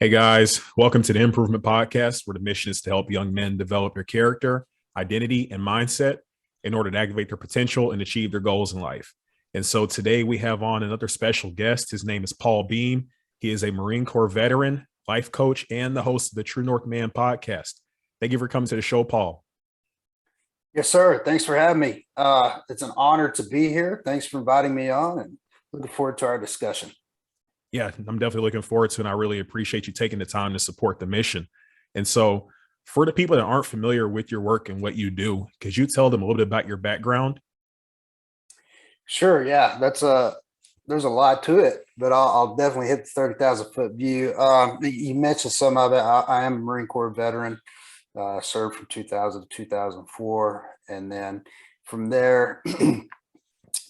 Hey guys, welcome to the Himprovement Podcast, where the mission is to help young men develop their character, identity, and mindset in order to activate their potential and achieve their goals in life. And so today we have on another special guest. His name is Paul Beam. He is a Marine Corps veteran, life coach, and the host of the True North Man podcast. Thank you for coming to the show, Paul. Yes, sir. Thanks for having me. It's an honor to be here. Thanks for inviting me on and looking forward to our discussion. Yeah, I'm definitely looking forward to it. And I really appreciate you taking the time to support the mission. And so for the people that aren't familiar with your work and what you do, could you tell them a little bit about your background? Sure. Yeah, there's a lot to it, but I'll definitely hit the 30,000 foot view. You mentioned some of it. I am a Marine Corps veteran, served from 2000 to 2004. And then from there,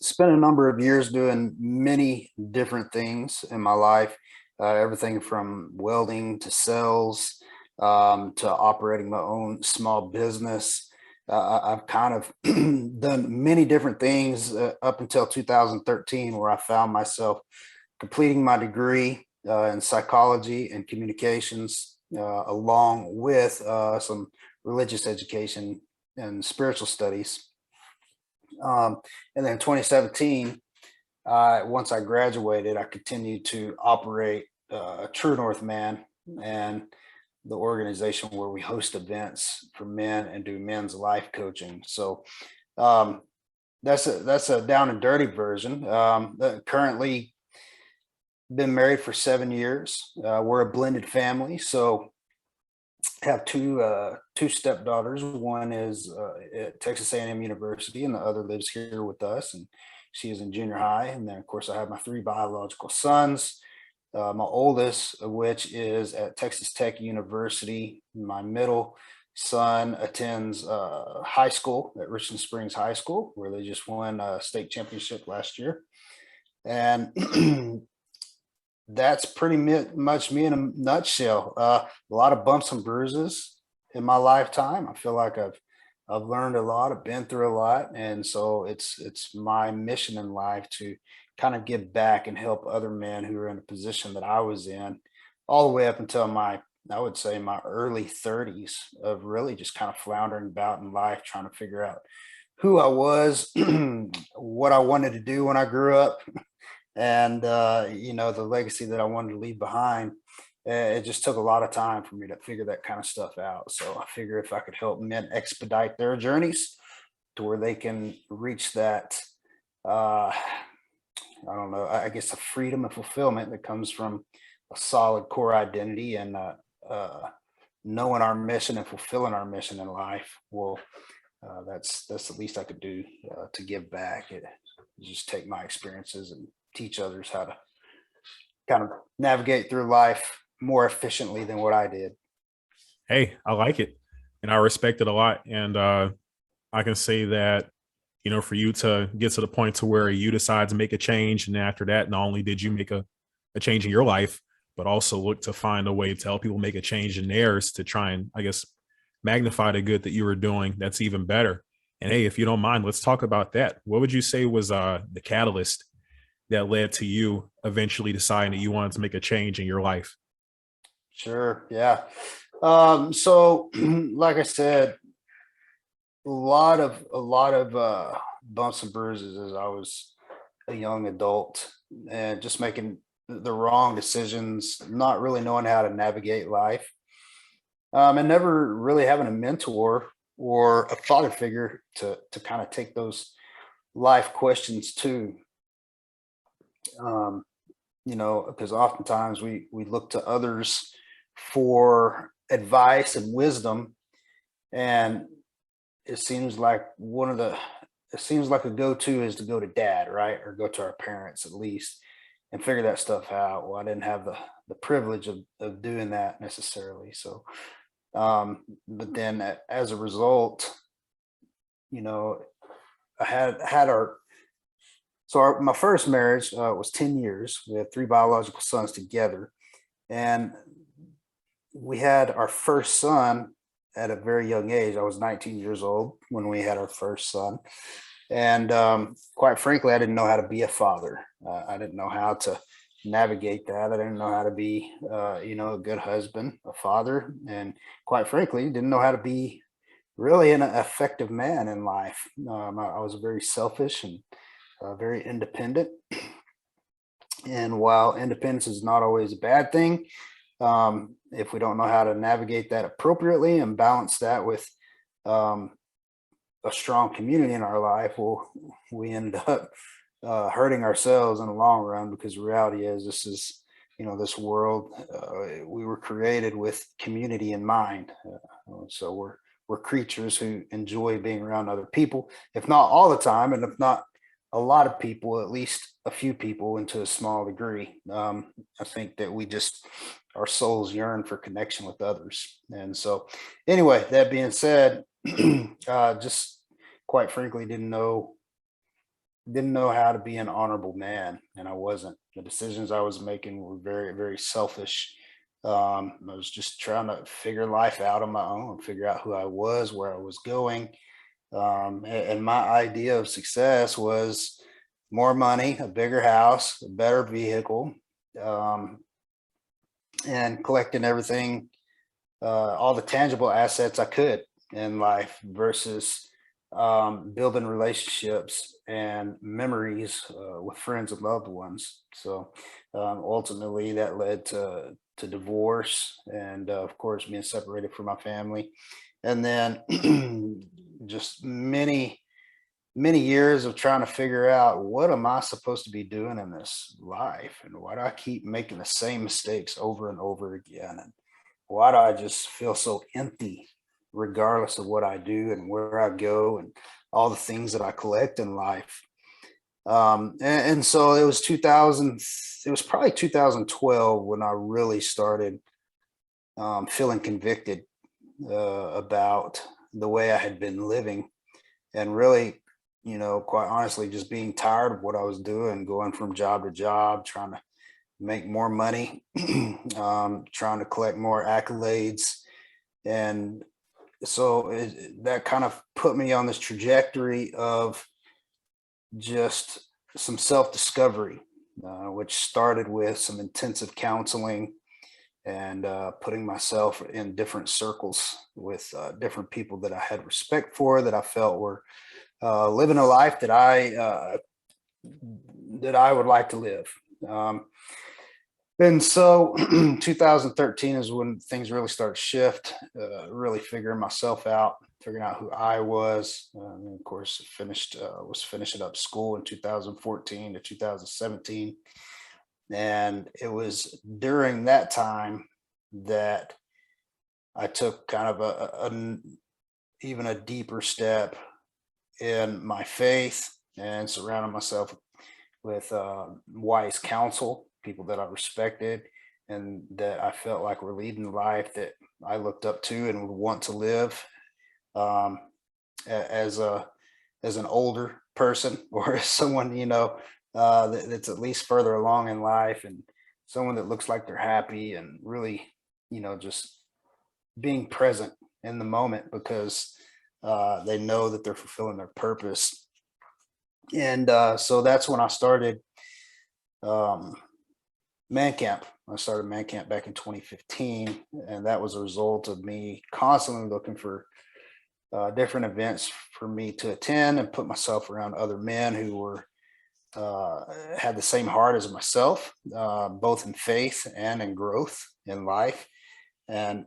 spent a number of years doing many different things in my life, everything from welding to sales, to operating my own small business. I've kind of done many different things up until 2013, where I found myself completing my degree in psychology and communications, along with some religious education and spiritual studies. And then in 2017, once I graduated, I continued to operate True North Man and the organization where we host events for men and do men's life coaching. So that's a down and dirty version. Currently been married for 7 years. We're a blended family, so have two stepdaughters. One is at Texas A&M University, and the other lives here with us, and she is in junior high. And then, of course, I have my 3 biological sons. My oldest of which is at Texas Tech University. My middle son attends high school at Richland Springs High School, where they just won a state championship last year. And that's pretty much me in a nutshell. A lot of bumps and bruises in my lifetime. I feel like I've learned a lot. I've been through a lot, and so it's my mission in life to kind of give back and help other men who are in a position that I was in, all the way up until I would say my early 30s, of really just kind of floundering about in life, trying to figure out who I was, what I wanted to do when I grew up, and the legacy that I wanted to leave behind. It just took a lot of time for me to figure that kind of stuff out. So I figure if I could help men expedite their journeys to where they can reach that, I don't know, I guess, a freedom and fulfillment that comes from a solid core identity and knowing our mission and fulfilling our mission in life. Well, that's the least I could do to give back. Just take my experiences and teach others how to kind of navigate through life more efficiently than what I did. Hey, I like it, and I respect it a lot. And I can say that, for you to get to the point to where you decide to make a change, and after that, not only did you make a change in your life, but also look to find a way to help people make a change in theirs to try and, I guess, magnify the good that you were doing. That's even better. And hey, if you don't mind, let's talk about that. What would you say was the catalyst that led to you eventually deciding that you wanted to make a change in your life? Sure. Yeah. So like I said, a lot of bumps and bruises as I was a young adult, and just making the wrong decisions, not really knowing how to navigate life, and never really having a mentor or a father figure to kind of take those life questions to. Because oftentimes we look to others for advice and wisdom, and it seems like a go-to is to go to dad, right? Or go to our parents at least and figure that stuff out. Well, I didn't have the privilege of doing that necessarily. So, but then as a result, I had my first marriage was 10 years. We had 3 biological sons together, and we had our first son at a very young age. I was 19 years old when we had our first son. And quite frankly, I didn't know how to be a father. I didn't know how to navigate that. I didn't know how to be, a good husband, a father, and quite frankly, didn't know how to be really an effective man in life. I was very selfish and very independent. And while independence is not always a bad thing, if we don't know how to navigate that appropriately and balance that with um, a strong community in our life, well, we end up hurting ourselves in the long run, because the reality is this world, we were created with community in mind. So we're creatures who enjoy being around other people, if not all the time, and if not a lot of people, at least a few people, and to a small degree. I think that our souls yearn for connection with others. And so, anyway, that being said, just quite frankly, didn't know how to be an honorable man, and I wasn't. The decisions I was making were very, very selfish. I was just trying to figure life out on my own, figure out who I was, where I was going. And my idea of success was more money, a bigger house, a better vehicle, um, and collecting everything, all the tangible assets I could in life, versus building relationships and memories with friends and loved ones. So ultimately, that led to divorce, and of course, being separated from my family, and then just many years of trying to figure out, what am I supposed to be doing in this life, and why do I keep making the same mistakes over and over again, and why do I just feel so empty regardless of what I do and where I go and all the things that I collect in life. And so it was 2000, it was probably 2012 when I really started feeling convicted about the way I had been living, and really, quite honestly, just being tired of what I was doing, going from job to job, trying to make more money, trying to collect more accolades. And so that kind of put me on this trajectory of just some self-discovery, which started with some intensive counseling, and putting myself in different circles with different people that I had respect for, that I felt were living a life that I would like to live. And so 2013 is when things really started to shift, really figuring myself out, figuring out who I was. And of course, was finishing up school in 2014 to 2017. And it was during that time that I took kind of even a deeper step in my faith, and surrounded myself with wise counsel, people that I respected and that I felt like were leading the life that I looked up to and would want to live, um, as an older person, or as someone, that's at least further along in life, and someone that looks like they're happy, and really, just being present in the moment, because they know that they're fulfilling their purpose. And so that's when I started Man Camp. I started Man Camp back in 2015, and that was a result of me constantly looking for different events for me to attend, and put myself around other men who were had the same heart as myself, both in faith and in growth in life. And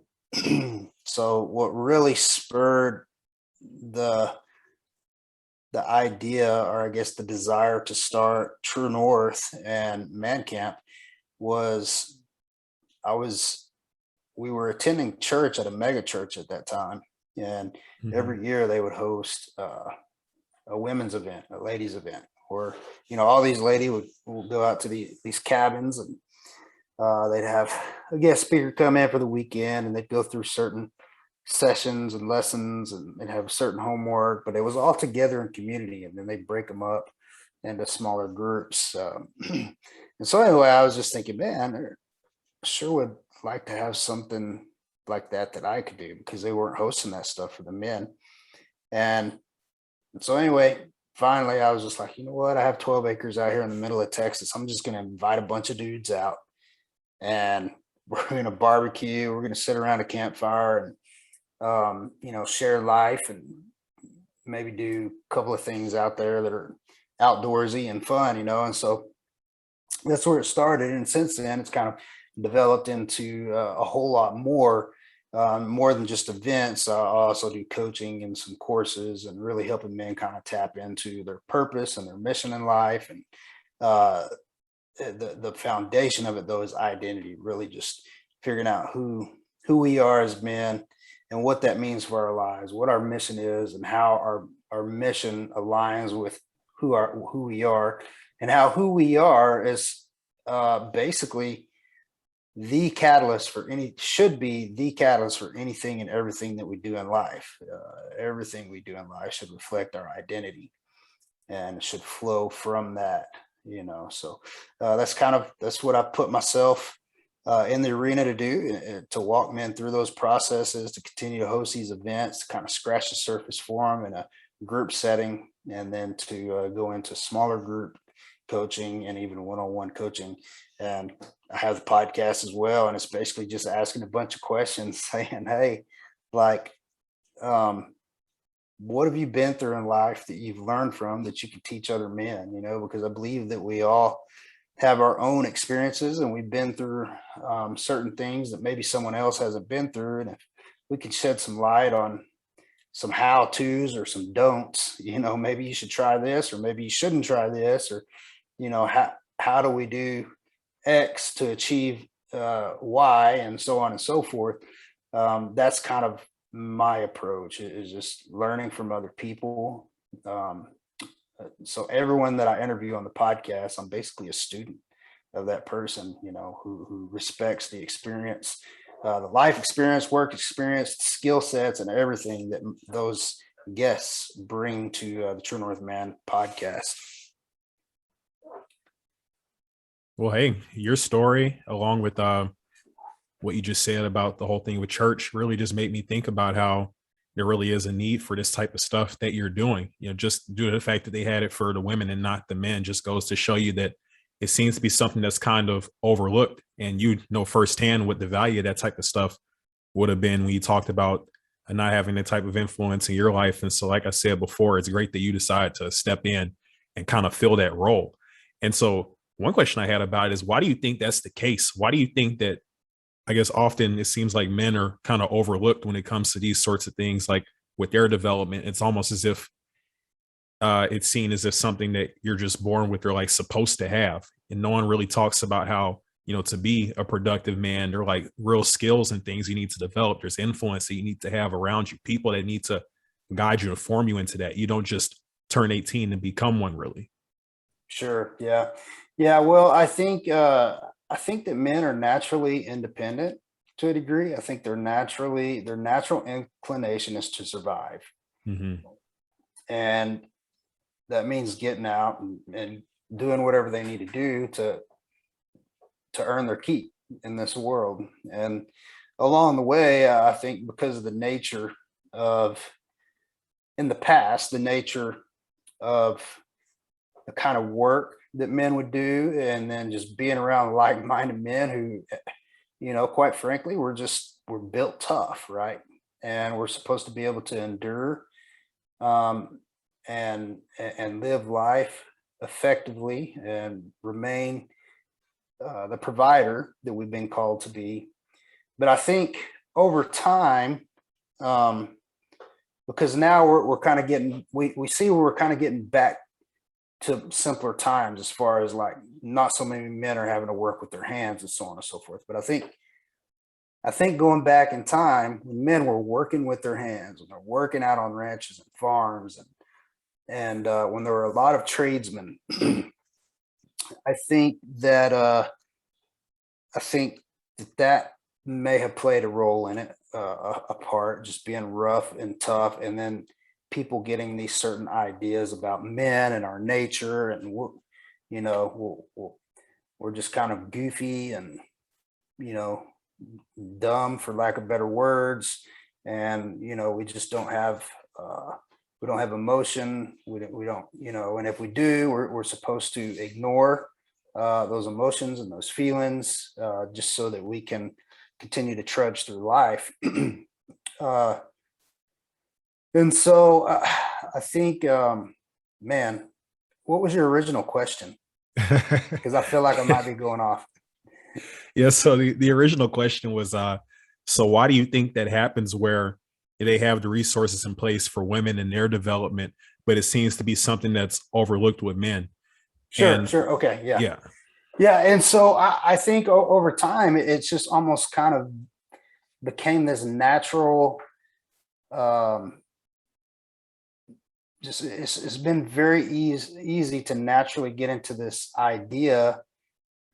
so what really spurred the idea, or I guess the desire, to start True North and Man Camp was, we were attending church at a mega church at that time. And every year they would host a women's event, a ladies event, where, all these ladies would go out to these cabins, and they'd have a guest speaker come in for the weekend, and they'd go through certain sessions and lessons, and they'd have certain homework, but it was all together in community, and then they'd break them up into smaller groups. And so anyway, I was just thinking, man, I sure would like to have something like that I could do, because they weren't hosting that stuff for the men. And so anyway, finally I was just like, you know what? I have 12 acres out here in the middle of Texas. I'm just going to invite a bunch of dudes out and we're going to barbecue. We're going to sit around a campfire and, share life and maybe do a couple of things out there that are outdoorsy and fun, And so that's where it started. And since then, it's kind of developed into a whole lot more than just events. I also do coaching and some courses and really helping men kind of tap into their purpose and their mission in life. And uh, the foundation of it, though, is identity, really just figuring out who we are as men and what that means for our lives, what our mission is, and how our mission aligns with who we are, and how who we are is basically the catalyst for should be the catalyst for anything and everything that we do in life. Everything we do in life should reflect our identity and should flow from that. So that's what I put myself in the arena to do, to walk men through those processes, to continue to host these events, to kind of scratch the surface for them in a group setting, and then to go into smaller group coaching and even one-on-one coaching. And I have the podcast as well, and it's basically just asking a bunch of questions, saying, hey, like, what have you been through in life that you've learned from that you can teach other men? Because I believe that we all have our own experiences, and we've been through certain things that maybe someone else hasn't been through. And if we could shed some light on some how-tos or some don'ts, maybe you should try this, or maybe you shouldn't try this, or, how do we do X to achieve Y, and so on and so forth. That's kind of my approach, is just learning from other people. So everyone that I interview on the podcast, I'm basically a student of that person, who respects the experience, the life experience, work experience, skill sets, and everything that those guests bring to the True North Man podcast. Well, hey, your story, along with what you just said about the whole thing with church, really just made me think about how there really is a need for this type of stuff that you're doing. Just due to the fact that they had it for the women and not the men, just goes to show you that it seems to be something that's kind of overlooked. And you know firsthand what the value of that type of stuff would have been when you talked about not having the type of influence in your life. And so, like I said before, it's great that you decide to step in and kind of fill that role. And so one question I had about it is, why do you think that's the case? Why do you think that, I guess often it seems like men are kind of overlooked when it comes to these sorts of things, like with their development? It's almost as if it's seen as if something that you're just born with or like supposed to have. And no one really talks about how, to be a productive man, there are like real skills and things you need to develop. There's influence that you need to have around you, people that need to guide you and form you into that. You don't just turn 18 and become one, really. Sure. Yeah. Yeah. Well, I think that men are naturally independent to a degree. I think their natural inclination is to survive. Mm-hmm. And that means getting out and doing whatever they need to do to earn their keep in this world. And along the way, I think because of the nature of, in the past, the nature of the kind of work that men would do, and then just being around like-minded men who, quite frankly, we're built tough, right? And we're supposed to be able to endure and live life effectively and remain the provider that we've been called to be. But I think over time, because now we're kind of getting, we see we're kind of getting back to simpler times, as far as like not so many men are having to work with their hands and so on and so forth. But I think going back in time, when men were working with their hands and they're working out on ranches and farms, and when there were a lot of tradesmen, I think that that may have played a role in it, a part, just being rough and tough, and then people getting these certain ideas about men and our nature, and we're just kind of goofy and dumb, for lack of better words, and we just don't have we don't have emotion. We don't, and if we do, we're supposed to ignore those emotions and those feelings, just so that we can continue to trudge through life. And so I think, man, what was your original question? Because I feel like I might be going off. Yeah. So the original question was, so why do you think that happens where they have the resources in place for women and their development, but it seems to be something that's overlooked with men? And Sure. Okay. Yeah. yeah. Yeah. And so I think over time, it's just almost kind of became this natural, just it's been very easy to naturally get into this idea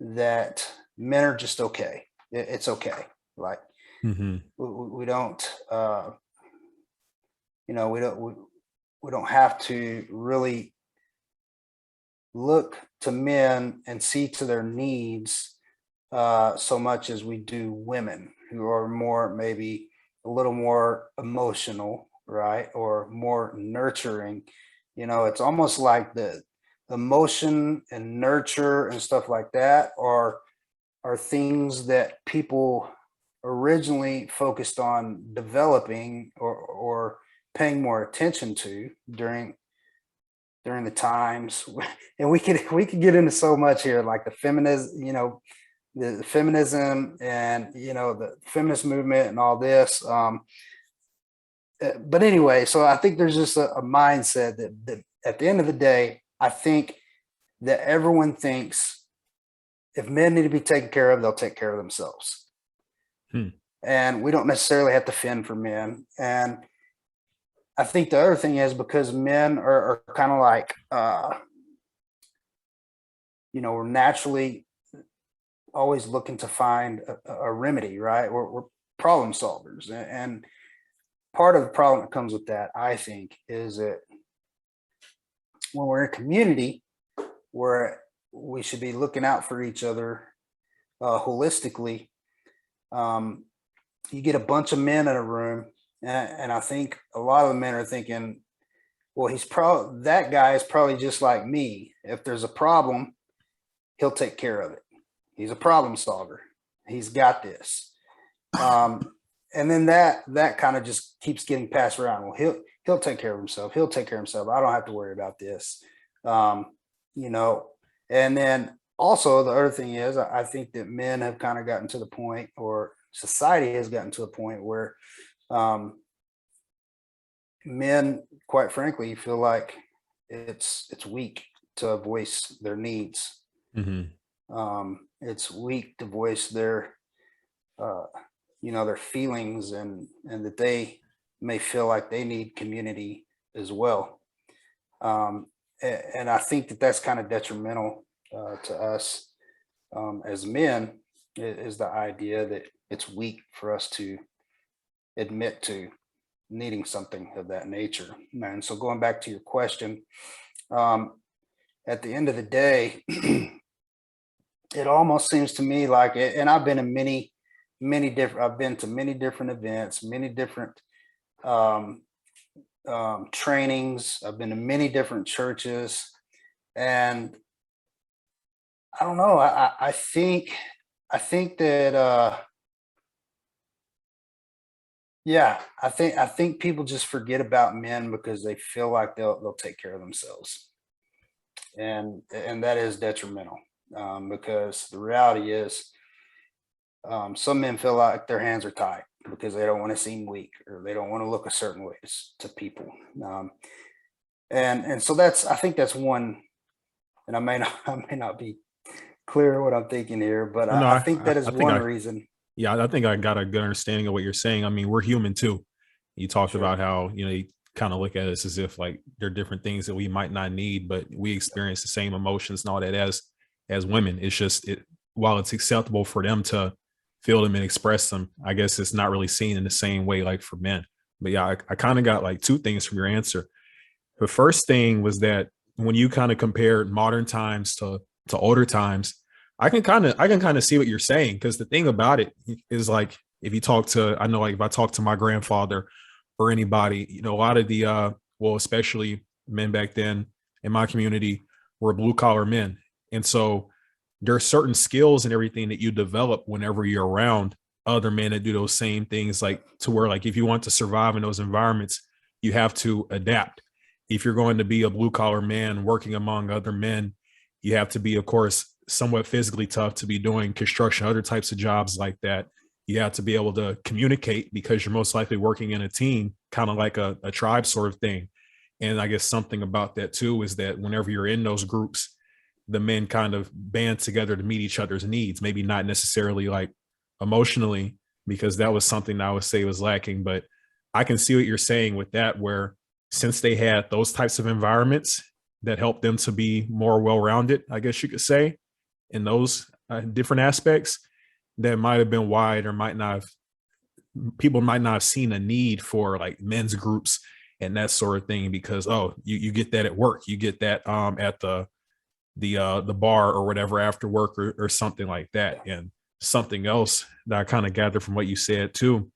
that men are just okay. It's okay. Like Hmm. we don't, we don't have to really look to men and see to their needs so much as we do women, who are more, maybe a little more emotional, right? Or more nurturing. It's almost like the emotion and nurture and stuff like that are things that people originally focused on developing or paying more attention to during the times. And we could get into so much here, like the feminism, the feminism and the feminist movement and all this. But anyway, so I think there's just a mindset that at the end of the day, I think that everyone thinks if men need to be taken care of, they'll take care of themselves. Hmm. And we don't necessarily have to fend for men. And I think the other thing is because men are kind of like, we're naturally always looking to find a remedy, right? We're problem solvers. And part of the problem that comes with that, I think, is that when we're in a community where we should be looking out for each other holistically, you get a bunch of men in a room, and I think a lot of the men are thinking, well, that guy is probably just like me. If there's a problem, he'll take care of it. He's a problem solver. He's got this. And then that kind of just keeps getting passed around. Well, he'll take care of himself. He'll take care of himself. I don't have to worry about this. And then also the other thing is, I think that men have kind of gotten to the point, or society has gotten to a point where men, quite frankly, feel like it's weak to voice their needs. Hmm. It's weak to voice their their feelings, and that they may feel like they need community as well. And I think that that's kind of detrimental to us as men, is the idea that it's weak for us to admit to needing something of that nature. And so going back to your question, at the end of the day, it almost seems to me like, and I've been in I've been to many different events, many different trainings. I've been to many different churches, and I don't know. I think that I think people just forget about men because they feel like they'll take care of themselves, and that is detrimental, because the reality is, some men feel like their hands are tied because they don't want to seem weak, or they don't want to look a certain way to people. And so I think that's one, and I may not be clear what I'm thinking here, but No, I think that is I think one reason. yeah, I think I got a good understanding of what you're saying. I mean, we're human too. You talked Sure. about how, you kind of look at us as if like there are different things that we might not need, but we experience the same emotions and all that as women. It's just while it's acceptable for them to feel them and express them, I guess it's not really seen in the same way like for men. But yeah, I kind of got like two things from your answer. The first thing was that when you kind of compared modern times to older times, I can kind of see what you're saying, because the thing about it is, like, if you talk to, I know, like if I talk to my grandfather or anybody, a lot of well, especially men back then in my community, were blue collar men. And so there are certain skills and everything that you develop whenever you're around other men that do those same things, like to where, like, if you want to survive in those environments, you have to adapt. If you're going to be a blue collar man working among other men, you have to be, of course, somewhat physically tough to be doing construction, other types of jobs like that. You have to be able to communicate because you're most likely working in a team, kind of like a tribe sort of thing. And I guess something about that too is that whenever you're in those groups, the men kind of band together to meet each other's needs, maybe not necessarily like emotionally, because that was something that I would say was lacking. But I can see what you're saying with that, where since they had those types of environments that helped them to be more well-rounded, I guess you could say, in those different aspects, that might have been wide, or might not have, people might not have seen a need for like men's groups and that sort of thing, because you get that at work, you get that at the bar or whatever after work, or something like that. And something else that I kind of gathered from what you said too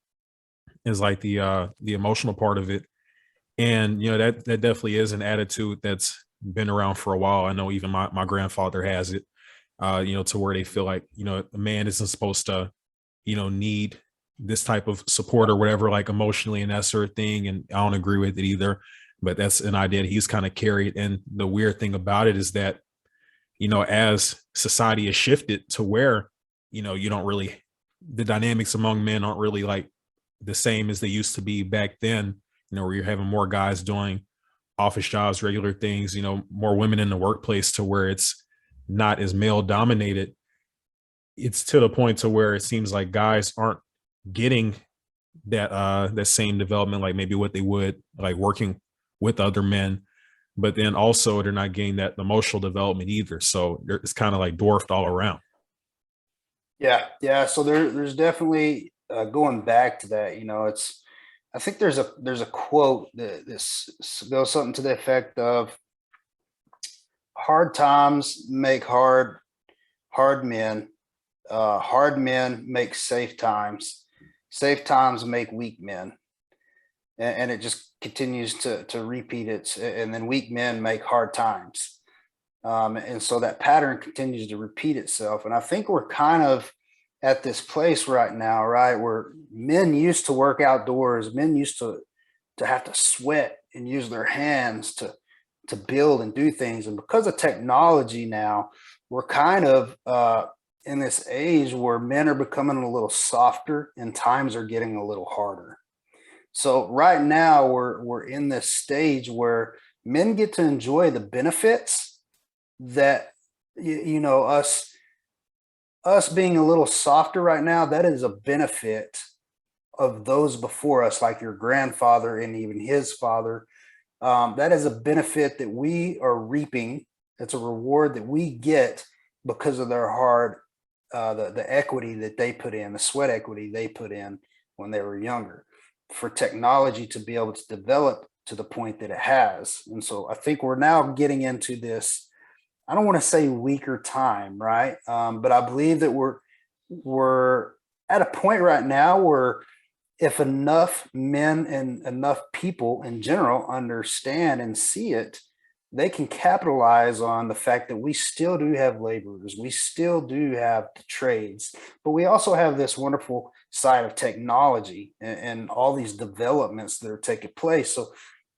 is like the emotional part of it. And that definitely is an attitude that's been around for a while. I know even my grandfather has it, to where they feel like, a man isn't supposed to, need this type of support or whatever, like emotionally and that sort of thing. And I don't agree with it either, but that's an idea that he's kind of carried. And the weird thing about it is that, as society has shifted to where, you don't really, the dynamics among men aren't really like the same as they used to be back then, where you're having more guys doing office jobs, regular things, more women in the workplace, to where it's not as male dominated. It's to the point to where it seems like guys aren't getting that same development, like maybe what they would like working with other men, but then also they're not getting that emotional development either. So it's kind of like dwarfed all around. Yeah. So there's definitely going back to that. I think there's a quote that this goes something to the effect of, hard times make hard men, hard men make safe times make weak men, and it just continues to repeat it. And then weak men make hard times, and so that pattern continues to repeat itself. And I think we're kind of at this place right now, right, where men used to work outdoors, men used to have to sweat and use their hands to build and do things. And because of technology now, we're kind of in this age where men are becoming a little softer and times are getting a little harder. So right now we're in this stage where men get to enjoy the benefits that, us being a little softer right now, that is a benefit of those before us, like your grandfather and even his father. That is a benefit that we are reaping. It's a reward that we get because of their hard, the equity that they put in, the sweat equity they put in when they were younger, for technology to be able to develop to the point that it has. And so I think we're now getting into this, I don't want to say weaker time, right? But I believe that we're at a point right now where, if enough men and enough people in general understand and see it, they can capitalize on the fact that we still do have laborers, we still do have the trades, but we also have this wonderful side of technology and all these developments that are taking place. So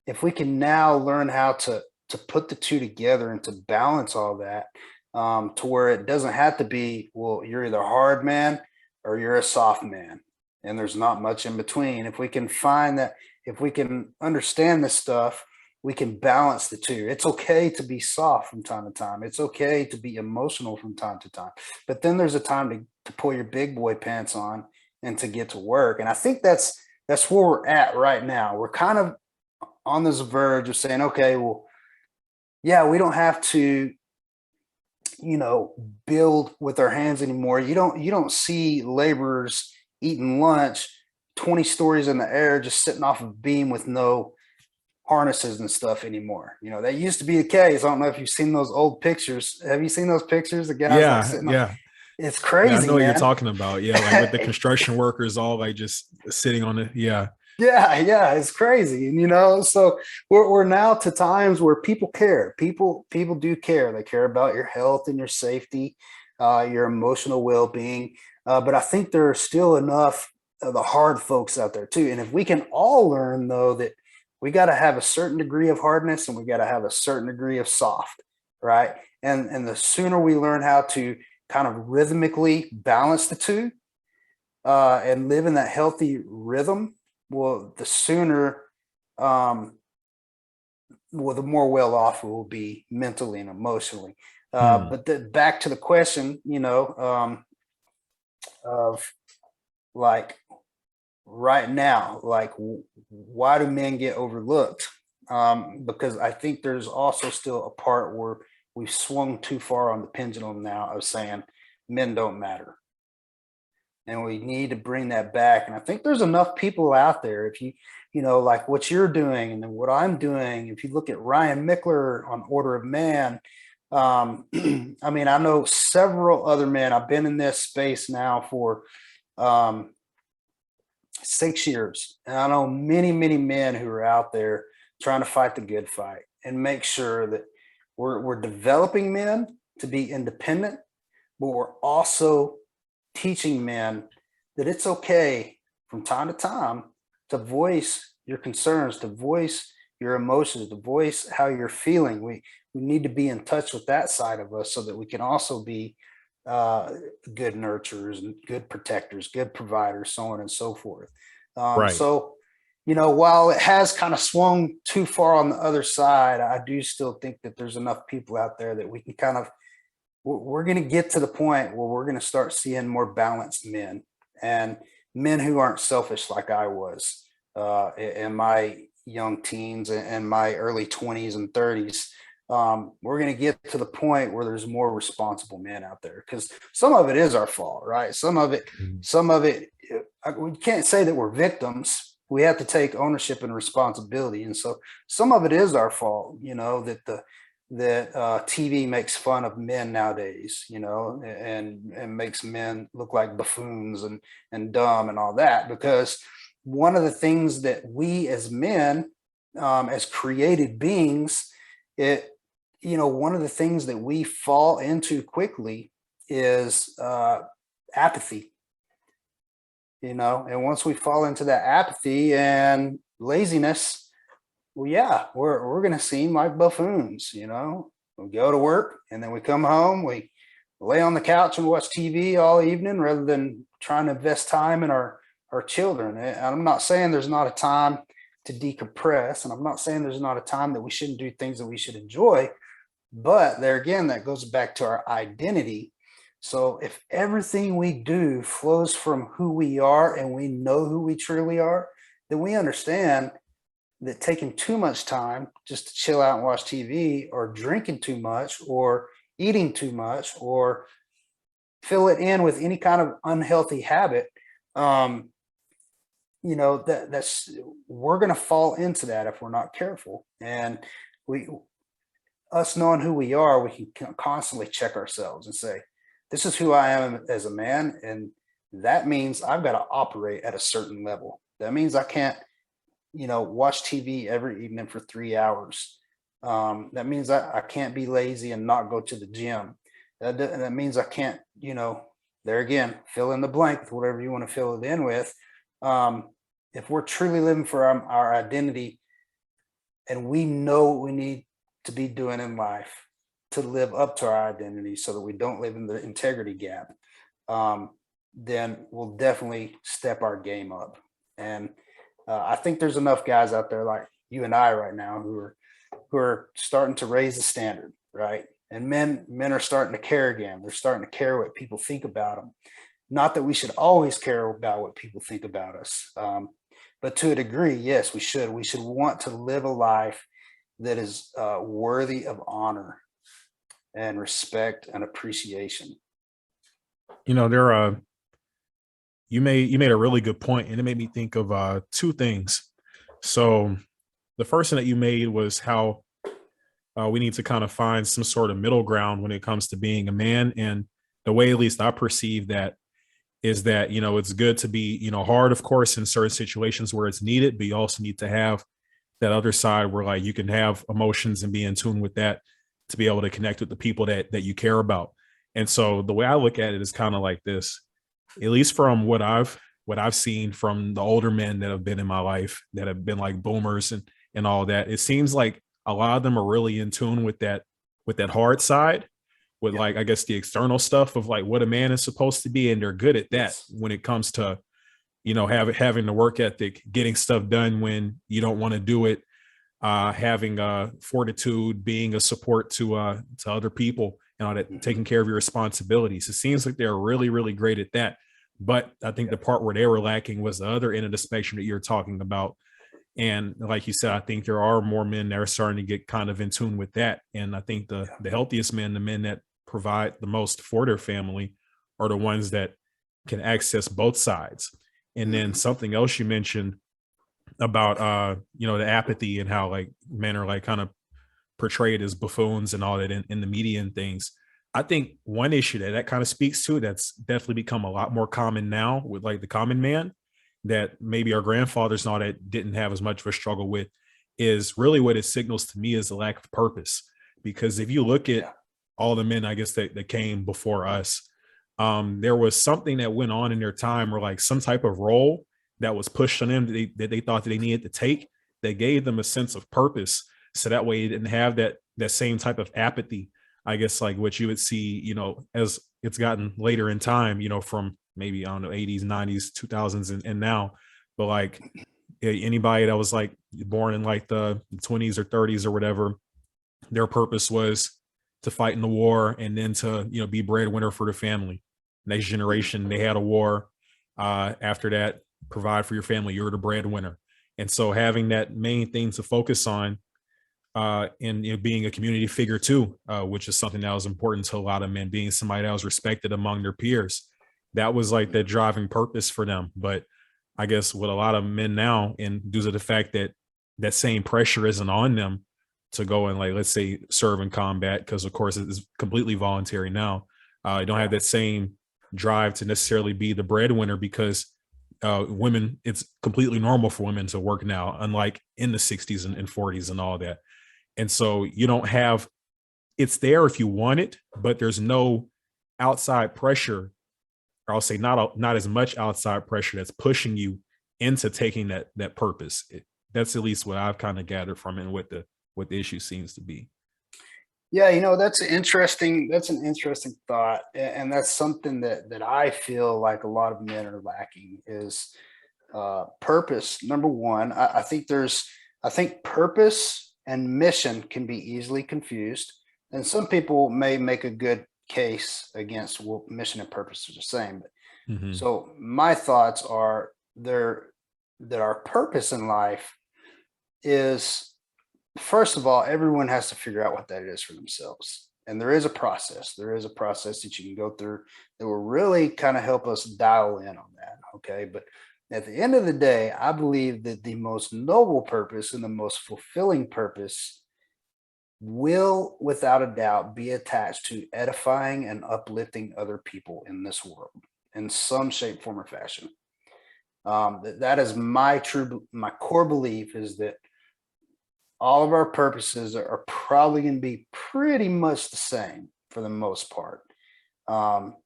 if we can now learn how to put the two together and to balance all that, to where it doesn't have to be, well, you're either a hard man or you're a soft man, and there's not much in between. If we can find that, if we can understand this stuff, we can balance the two. It's okay to be soft from time to time. It's okay to be emotional from time to time. But then there's a time to pull your big boy pants on and to get to work. And I think that's where we're at right now. We're kind of on this verge of saying, okay, well, yeah, we don't have to, build with our hands anymore. You don't see laborers eating lunch 20 stories in the air, just sitting off a beam with no harnesses and stuff anymore. That used to be the case. I don't know if you've seen those old pictures. Have you seen those pictures? The guys like sitting yeah. It's crazy. Yeah, I know man. what you're talking about. Yeah, like with the construction workers all like just sitting on it. Yeah. Yeah, it's crazy. And so we're now to times where people care. People do care. They care about your health and your safety, your emotional well-being. But I think there are still enough of the hard folks out there too. And if we can all learn though that we got to have a certain degree of hardness and we got to have a certain degree of soft, right? And the sooner we learn how to kind of rhythmically balance the two, and live in that healthy rhythm, well, the sooner, um, well, the more well off we will be mentally and emotionally. Hmm. But back to the question, of like right now, like why do men get overlooked? Because I think there's also still a part where we've swung too far on the pendulum now of saying men don't matter, and we need to bring that back. And I think there's enough people out there. If like what you're doing and then what I'm doing, if you look at Ryan Mickler on Order of Man, I mean, I know several other men. I've been in this space now for um, 6 years, and I know many, many men who are out there trying to fight the good fight and make sure that we're developing men to be independent, but we're also teaching men that it's okay from time to time to voice your concerns, to voice your emotions, to voice how you're feeling. We need to be in touch with that side of us so that we can also be uh, good nurturers and good protectors, good providers, so on and so forth. Right. So, while it has kind of swung too far on the other side, I do still think that there's enough people out there that we can kind of we're going to get to the point where we're going to start seeing more balanced men, and men who aren't selfish like I was in my young teens and my early 20s and 30s. We're going to get to the point where there's more responsible men out there, because some of it is our fault, right? Mhm. Some of it, we can't say that we're victims. We have to take ownership and responsibility. And so some of it is our fault, that TV makes fun of men nowadays, and makes men look like buffoons and dumb and all that. Because one of the things that we as men, as created beings, it one of the things that we fall into quickly is apathy. And once we fall into that apathy and laziness, well, yeah, we're gonna seem like buffoons. We go to work and then we come home, we lay on the couch and watch TV all evening rather than trying to invest time in our children. And I'm not saying there's not a time to decompress, and I'm not saying there's not a time that we shouldn't do things that we should enjoy. But there again, that goes back to our identity. So if everything we do flows from who we are and we know who we truly are, then we understand that taking too much time just to chill out and watch TV, or drinking too much, or eating too much, or fill it in with any kind of unhealthy habit, um, that's we're going to fall into that if we're not careful. And we us knowing who we are, we can constantly check ourselves and say, this is who I am as a man. And that means I've got to operate at a certain level. That means I can't, watch TV every evening for 3 hours. That means I can't be lazy and not go to the gym. That means I can't, there again, fill in the blank with whatever you want to fill it in with. If we're truly living for our identity, and we know what we need to be doing in life to live up to our identity so that we don't live in the integrity gap, then we'll definitely step our game up. And I think there's enough guys out there like you and I right now who are starting to raise the standard, right? And men are starting to care again. They're starting to care what people think about them. Not that we should always care about what people think about us, but to a degree, yes, we should. We should want to live a life that is worthy of honor and respect and appreciation. There are you made a really good point, and it made me think of two things. So the first thing that you made was how we need to kind of find some sort of middle ground when it comes to being a man. And the way, at least I perceive that, is that, it's good to be, hard, of course, in certain situations where it's needed, but you also need to have that other side where like you can have emotions and be in tune with that to be able to connect with the people that you care about. And so the way I look at it is kind of like this, at least from what I've seen from the older men that have been in my life that have been like boomers and all that. It seems like a lot of them are really in tune with that hard side, with Yeah. like I guess the external stuff of like what a man is supposed to be, and they're good at that Yes. when it comes to having the work ethic, getting stuff done when you don't want to do it, having fortitude, being a support to other people, and all that, Mhm. taking care of your responsibilities. It seems like they're really, really great at that. But I think the part where they were lacking was the other end of the spectrum that you're talking about. And like you said, I think there are more men that are starting to get kind of in tune with that. And I think the Yeah. the healthiest men, the men that provide the most for their family, are the ones that can access both sides. And then Mhm. something else you mentioned about the apathy and how like men are like kind of portrayed as buffoons and all that in the media and things. I think one issue that kind of speaks to, that's definitely become a lot more common now with like the common man, that maybe our grandfathers and all that didn't have as much of a struggle with, is really what it signals to me is a lack of purpose. Because if you look at Yeah. all the men, I guess that came before us, there was something that went on in their time, or like some type of role that was pushed on them that they thought that they needed to take, that gave them a sense of purpose. So that way you didn't have that same type of apathy, I guess, like what you would see, as it's gotten later in time, from maybe, I don't know, 80s, 90s, 2000s, and now. But like anybody that was like born in like the 20s or 30s or whatever, their purpose was to fight in the war and then to, be breadwinner for the family. Next generation, they had a war. After that, provide for your family. You're the breadwinner. And so having that main thing to focus on, and being a community figure too, which is something that was important to a lot of men, being somebody that was respected among their peers. That was like that driving purpose for them. But I guess with a lot of men now, and due to the fact that that same pressure isn't on them to go and like, let's say, serve in combat, because of course it's completely voluntary now. You don't have Yeah. that same drive to necessarily be the breadwinner, because women, it's completely normal for women to work now, unlike in the 60s and 40s and all that. And so you don't have, it's there if you want it, but there's no outside pressure, or I'll say not as much outside pressure that's pushing you into taking that purpose. That's at least what I've kind of gathered from it, and what the issue seems to be. Yeah, that's an interesting thought. And that's something that I feel like a lot of men are lacking is purpose. Number one, I think purpose and mission can be easily confused. And some people may make a good case against, well, mission and purpose are the same. Hmm. So my thoughts are there that our purpose in life is, first of all, everyone has to figure out what that is for themselves. And there is a process. There is a process that you can go through that will really kind of help us dial in on that. Okay. But at the end of the day, I believe that the most noble purpose and the most fulfilling purpose will, without a doubt, be attached to edifying and uplifting other people in this world in some shape, form, or fashion. That is my core belief is that all of our purposes are probably going to be pretty much the same for the most part. Um,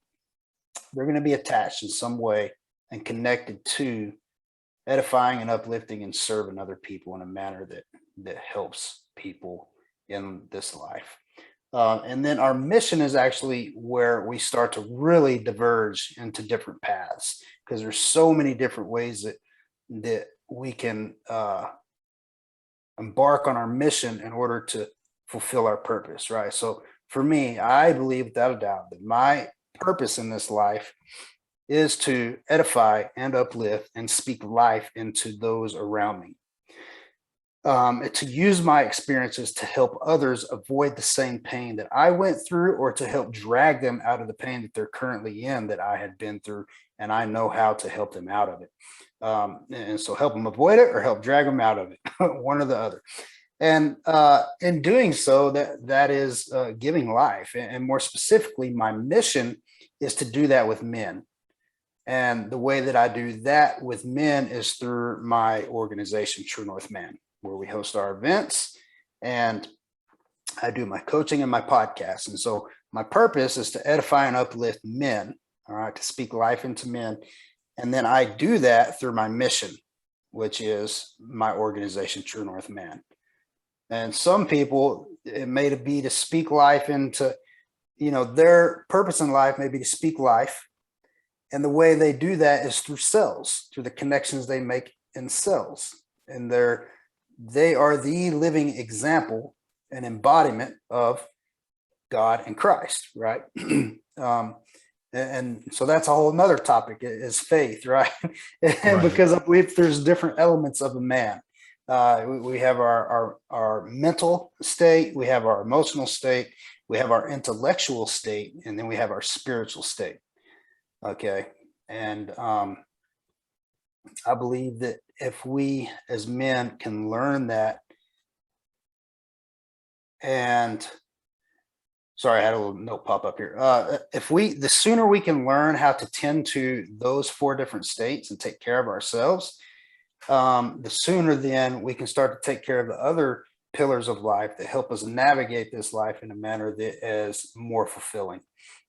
they're going to be attached in some way and connected to edifying and uplifting and serving other people in a manner that helps people in this life. And then our mission is actually where we start to really diverge into different paths because there's so many different ways that we can embark on our mission in order to fulfill our purpose, right? So for me, I believe without a doubt that my purpose in this life is to edify and uplift and speak life into those around me. To use my experiences to help others avoid the same pain that I went through, or to help drag them out of the pain that they're currently in that I had been through, and I know how to help them out of it. And so help them avoid it or help drag them out of it, one or the other. And in doing so, that is giving life. And more specifically, my mission is to do that with men. And the way that I do that with men is through my organization, True North Man, where we host our events and I do my coaching and my podcast. And so my purpose is to edify and uplift men, all right, to speak life into men. And then I do that through my mission, which is my organization, True North Man. And some people, it may be to speak life into, their purpose in life may be to speak life. And the way they do that is through sales, through the connections they make in sales. And they are the living example and embodiment of God and Christ, right? And so that's a whole nother topic is faith, right? And Right. because I believe there's different elements of a man. We have our mental state, we have our emotional state, we have our intellectual state, and then we have our spiritual state. Okay. And I believe that if we as men can learn that, and sorry, I had a little note pop up here. The sooner we can learn how to tend to those 4 different states and take care of ourselves, the sooner then we can start to take care of the other pillars of life that help us navigate this life in a manner that is more fulfilling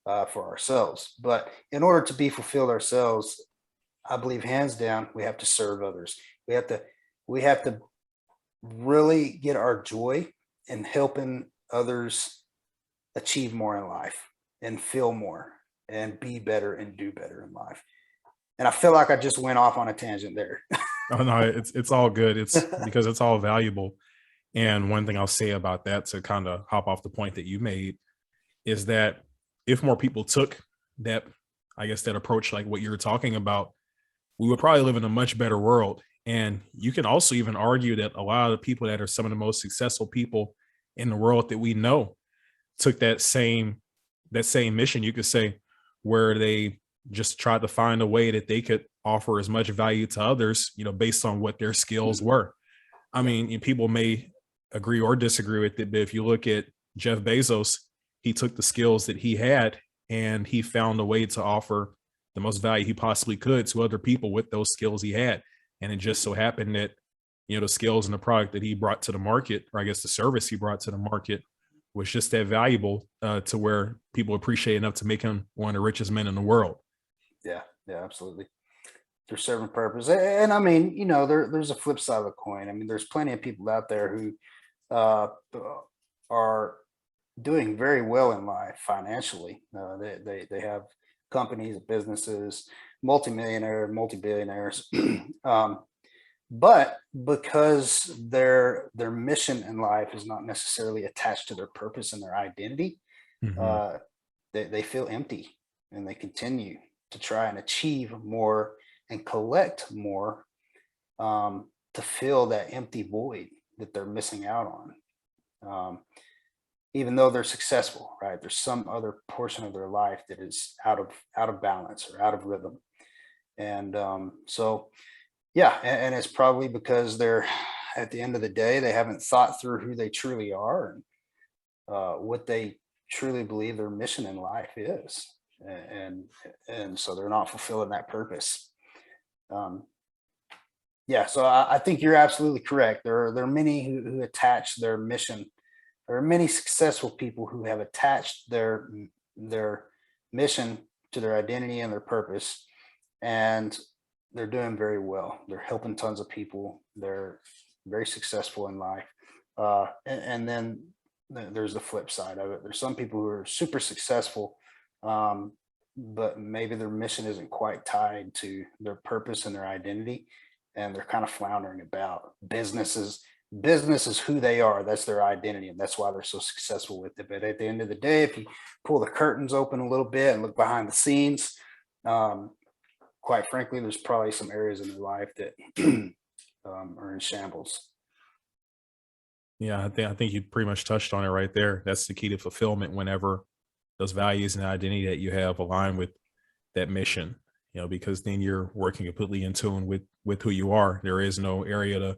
for ourselves. But in order to be fulfilled ourselves, I believe hands down, we have to serve others. We have to really get our joy in helping others achieve more in life and feel more and be better and do better in life. And I feel like I just went off on a tangent there. Oh no, it's all good. It's because it's all valuable. And one thing I'll say about that, to kind of hop off the point that you made, is that if more people took that, I guess, that approach, like what you're talking about, we would probably live in a much better world. And you can also even argue that a lot of the people that are some of the most successful people in the world that we know took that same mission, you could say, where they just tried to find a way that they could offer as much value to others, based on what their skills were. I mean, people may agree or disagree with it, but if you look at Jeff Bezos, he took the skills that he had and he found a way to offer the most value he possibly could to other people with those skills he had. And it just so happened that, the skills and the product that he brought to the market, or I guess the service he brought to the market, was just that valuable to where people appreciate enough to make him one of the richest men in the world. Yeah, absolutely. They're serving purpose. And I mean, there's a flip side of the coin. I mean, there's plenty of people out there who are doing very well in life financially. They have companies, businesses, multi-billionaires. But because their mission in life is not necessarily attached to their purpose and their identity, they feel empty, and they continue to try and achieve more and collect more to fill that empty void that they're missing out on. Even though they're successful, right? There's some other portion of their life that is out of balance or out of rhythm. And and it's probably because they're, at the end of the day, they haven't thought through who they truly are and what they truly believe their mission in life is. And so they're not fulfilling that purpose. So I think you're absolutely correct. There are many who attach their mission. There are many successful people who have attached their mission to their identity and their purpose, and they're doing very well. They're helping tons of people. They're very successful in life. And then there's the flip side of it. There's some people who are super successful, but maybe their mission isn't quite tied to their purpose and their identity, and they're kind of floundering about. Business is who they are. That's their identity, and that's why they're so successful with it. But at the end of the day, if you pull the curtains open a little bit and look behind the scenes, quite frankly, there's probably some areas in their life that are in shambles. Yeah, I think you pretty much touched on it right there. That's the key to fulfillment, whenever those values and identity that you have align with that mission, because then you're working completely in tune with who you are. There is no area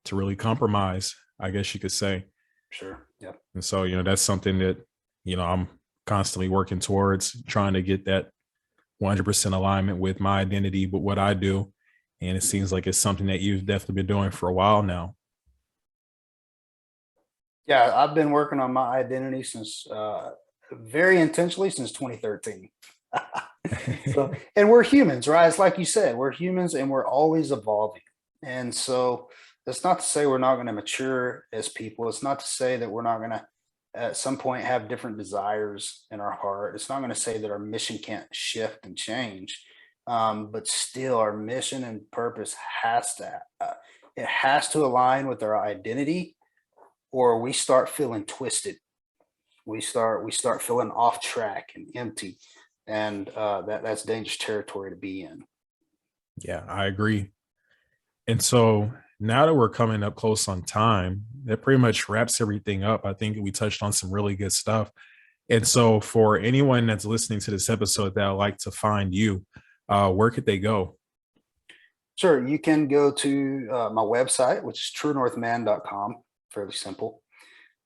to really compromise, I guess you could say. Sure. Yeah. And so, that's something that, I'm constantly working towards, trying to get that 100% alignment with my identity, with what I do. And it seems like it's something that you've definitely been doing for a while now. Yeah, I've been working on my identity since very intentionally since 2013. So, and we're humans, right? It's like you said, we're humans and we're always evolving. And so that's not to say we're not going to mature as people. It's not to say that we're not going to at some point have different desires in our heart. It's not going to say that our mission can't shift and change. But still our mission and purpose has to, it has to align with our identity, or we start feeling twisted. We start feeling off track and empty, and that's dangerous territory to be in. Yeah, I agree. And so now that we're coming up close on time, that pretty much wraps everything up. I think we touched on some really good stuff. And so for anyone that's listening to this episode that would like to find you, where could they go? Sure, you can go to my website, which is truenorthman.com. Fairly simple.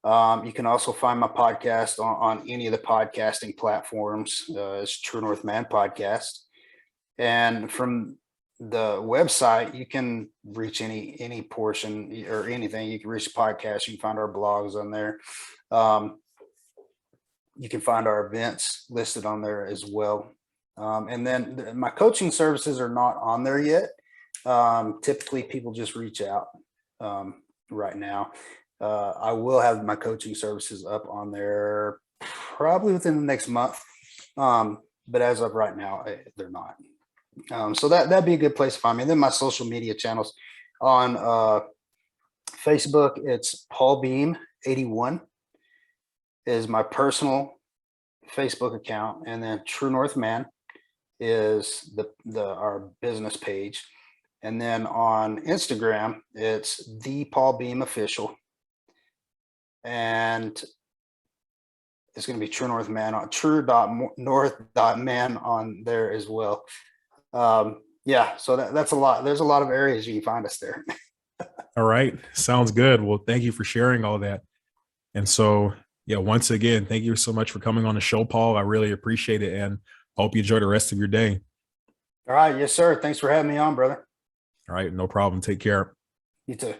You can also find my podcast on any of the podcasting platforms. It's True North Man Podcast. And from the website, you can reach any portion or anything. You can reach the podcast. You can find our blogs on there. You can find our events listed on there as well. And then my coaching services are not on there yet. Typically, people just reach out right now. I will have my coaching services up on there probably within the next month. But as of right now, they're not. So that'd be a good place to find me. And then my social media channels on Facebook, it's Paul Beam 81 is my personal Facebook account, and then True North Man is our business page. And then on Instagram, it's the Paul Beam Official. And it's going to be True North Man on true.north.man on there as well. Yeah, so that's a lot. There's a lot of areas you can find us there. All right. Sounds good. Well, thank you for sharing all that. And so, yeah, once again, thank you so much for coming on the show, Paul. I really appreciate it, and hope you enjoy the rest of your day. All right. Yes, sir. Thanks for having me on, brother. All right. No problem. Take care. You too.